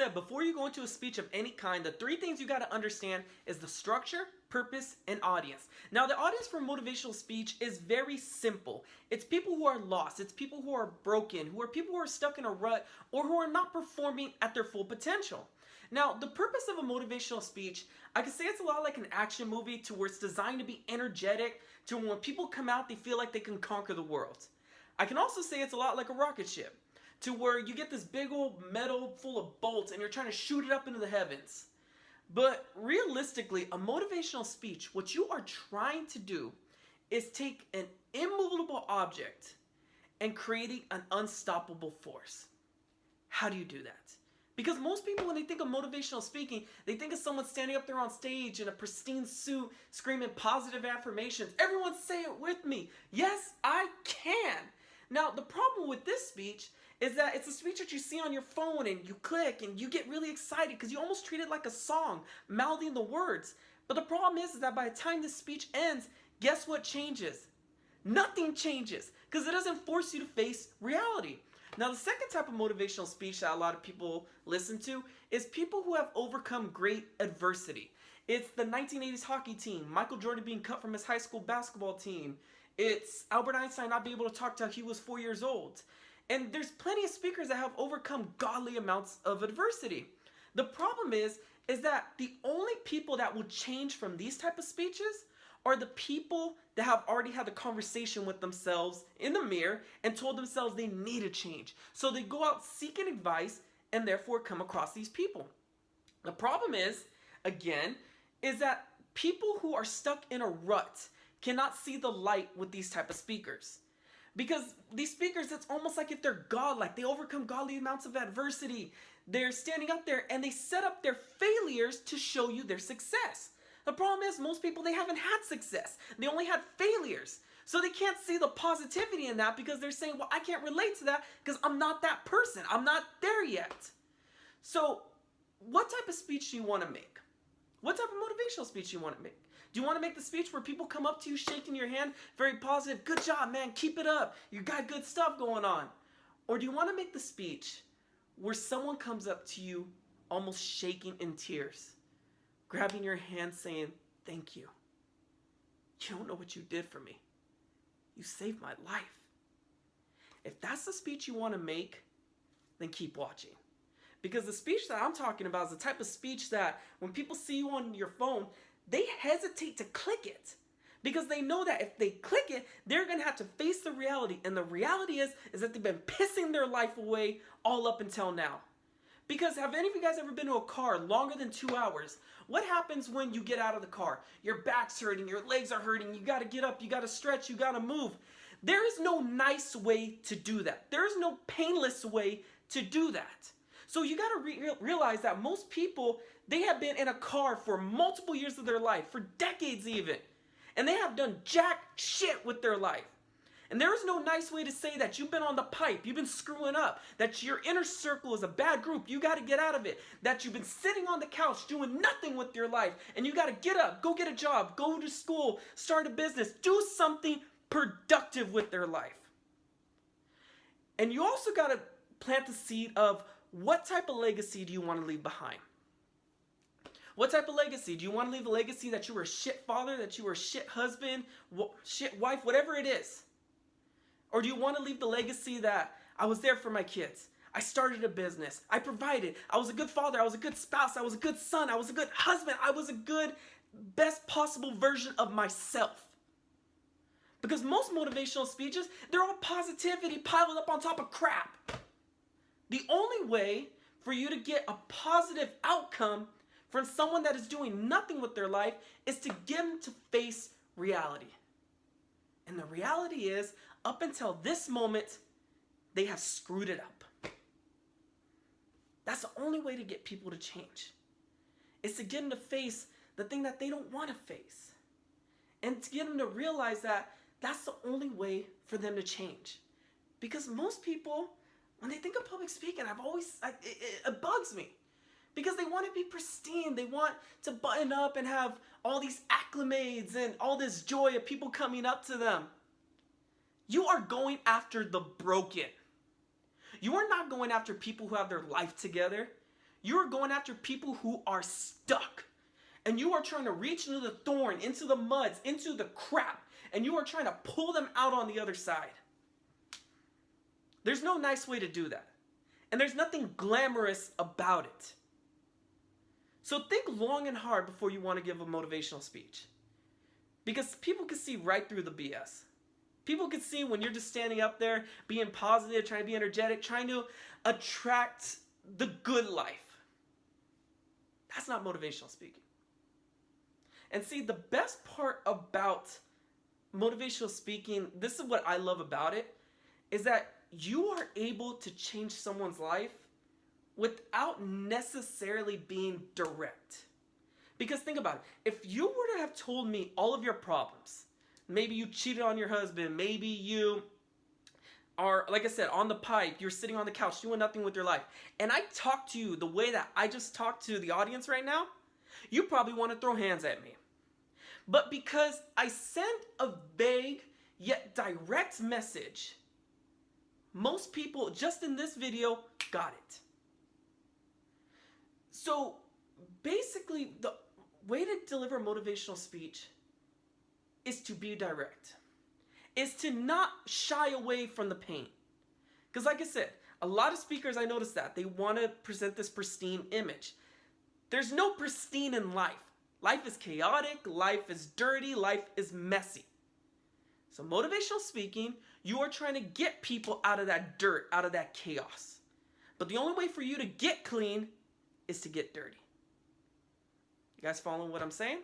said, before you go into a speech of any kind, the three things you got to understand is the structure, purpose, and audience. Now, the audience for motivational speech is very simple. It's people who are lost. It's people who are broken, who are people who are stuck in a rut, or who are not performing at their full potential. Now, the purpose of a motivational speech, I can say it's a lot like an action movie to where it's designed to be energetic, to when people come out, they feel like they can conquer the world. I can also say it's a lot like a rocket ship, to where you get this big old metal full of bolts and you're trying to shoot it up into the heavens. But realistically, a motivational speech, what you are trying to do is take an immovable object and creating an unstoppable force. How do you do that? Because most people, when they think of motivational speaking, they think of someone standing up there on stage in a pristine suit, screaming positive affirmations. Everyone say it with me. Yes, I can. Now, the problem with this speech is that it's a speech that you see on your phone and you click and you get really excited because you almost treat it like a song, mouthing the words. But the problem is that by the time this speech ends, guess what changes? Nothing changes because it doesn't force you to face reality. Now, the second type of motivational speech that a lot of people listen to is people who have overcome great adversity. It's the 1980s hockey team, Michael Jordan being cut from his high school basketball team. It's Albert Einstein not being able to talk till he was 4 years old. And there's plenty of speakers that have overcome godly amounts of adversity. The problem is that the only people that will change from these type of speeches are the people that have already had the conversation with themselves in the mirror and told themselves they need a change. So they go out seeking advice and therefore come across these people. The problem is, again, is that people who are stuck in a rut cannot see the light with these type of speakers. Because these speakers, it's almost like if they're godlike. They overcome godly amounts of adversity. They're standing up there and they set up their failures to show you their success. The problem is most people, they haven't had success. They only had failures. So they can't see the positivity in that because they're saying, well, I can't relate to that because I'm not that person. I'm not there yet. So what type of speech do you want to make? What type of motivational speech do you want to make? Do you want to make the speech where people come up to you shaking your hand, very positive, good job, man, keep it up, you got good stuff going on? Or do you want to make the speech where someone comes up to you almost shaking in tears, grabbing your hand saying, thank you. You don't know what you did for me. You saved my life. If that's the speech you want to make, then keep watching. Because the speech that I'm talking about is the type of speech that when people see you on your phone, they hesitate to click it. Because they know that if they click it, they're going to have to face the reality. And the reality is that they've been pissing their life away all up until now. Because have any of you guys ever been to a car longer than 2 hours? What happens when you get out of the car? Your back's hurting, your legs are hurting, you got to get up, you got to stretch, you got to move. There is no nice way to do that. There is no painless way to do that. So you got to realize that most people, they have been in a car for multiple years of their life, for decades even. And they have done jack shit with their life. And there is no nice way to say that you've been on the pipe, you've been screwing up, that your inner circle is a bad group, you got to get out of it, that you've been sitting on the couch doing nothing with your life, and you got to get up, go get a job, go to school, start a business, do something productive with their life. And you also got to plant the seed of what type of legacy do you want to leave behind? What type of legacy? Do you want to leave a legacy that you were a shit father, that you were a shit husband, shit wife, whatever it is? Or do you want to leave the legacy that I was there for my kids, I started a business, I provided, I was a good father, I was a good spouse, I was a good son, I was a good husband, I was a good, best possible version of myself? Because most motivational speeches, they're all positivity piled up on top of crap. The only way for you to get a positive outcome from someone that is doing nothing with their life is to get them to face reality. And the reality is, up until this moment, they have screwed it up. That's the only way to get people to change. Is to get them to face the thing that they don't want to face. And to get them to realize that that's the only way for them to change. Because most people, when they think of public speaking, it bugs me. Because they want to be pristine. They want to button up and have all these acclimates and all this joy of people coming up to them. You are going after the broken. You are not going after people who have their life together. You are going after people who are stuck. And you are trying to reach into the thorn, into the muds, into the crap. And you are trying to pull them out on the other side. There's no nice way to do that. And there's nothing glamorous about it. So think long and hard before you want to give a motivational speech. Because people can see right through the BS. People can see when you're just standing up there, being positive, trying to be energetic, trying to attract the good life. That's not motivational speaking. And see, the best part about motivational speaking, this is what I love about it, is that you are able to change someone's life without necessarily being direct. Because think about it. If you were to have told me all of your problems, maybe you cheated on your husband, maybe you are, like I said, on the pipe, you're sitting on the couch doing nothing with your life, and I talk to you the way that I just talked to the audience right now, you probably want to throw hands at me. But because I sent a vague yet direct message, most people just in this video got it. So basically, the way to deliver a motivational speech is to be direct. Is to not shy away from the pain. Because like I said, a lot of speakers, I noticed that they want to present this pristine image. There's no pristine in life. Life is chaotic, life is dirty, life is messy. So motivational speaking, you are trying to get people out of that dirt, out of that chaos. But the only way for you to get clean is to get dirty. You guys following what I'm saying?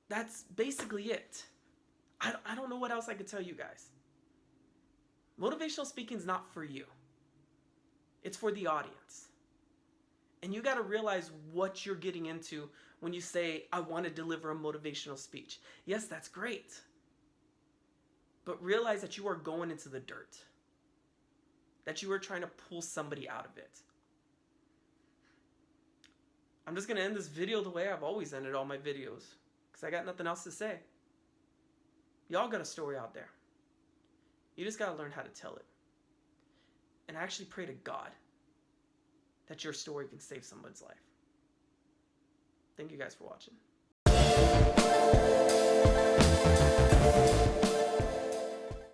That's basically it. I don't know what else I could tell you guys. Motivational speaking is not for you. It's for the audience. And you got to realize what you're getting into when you say, I want to deliver a motivational speech. Yes, that's great. But realize that you are going into the dirt. That you are trying to pull somebody out of it. I'm just going to end this video the way I've always ended all my videos. Because I got nothing else to say. Y'all got a story out there. You just got to learn how to tell it. And actually pray to God that your story can save someone's life. Thank you guys for watching.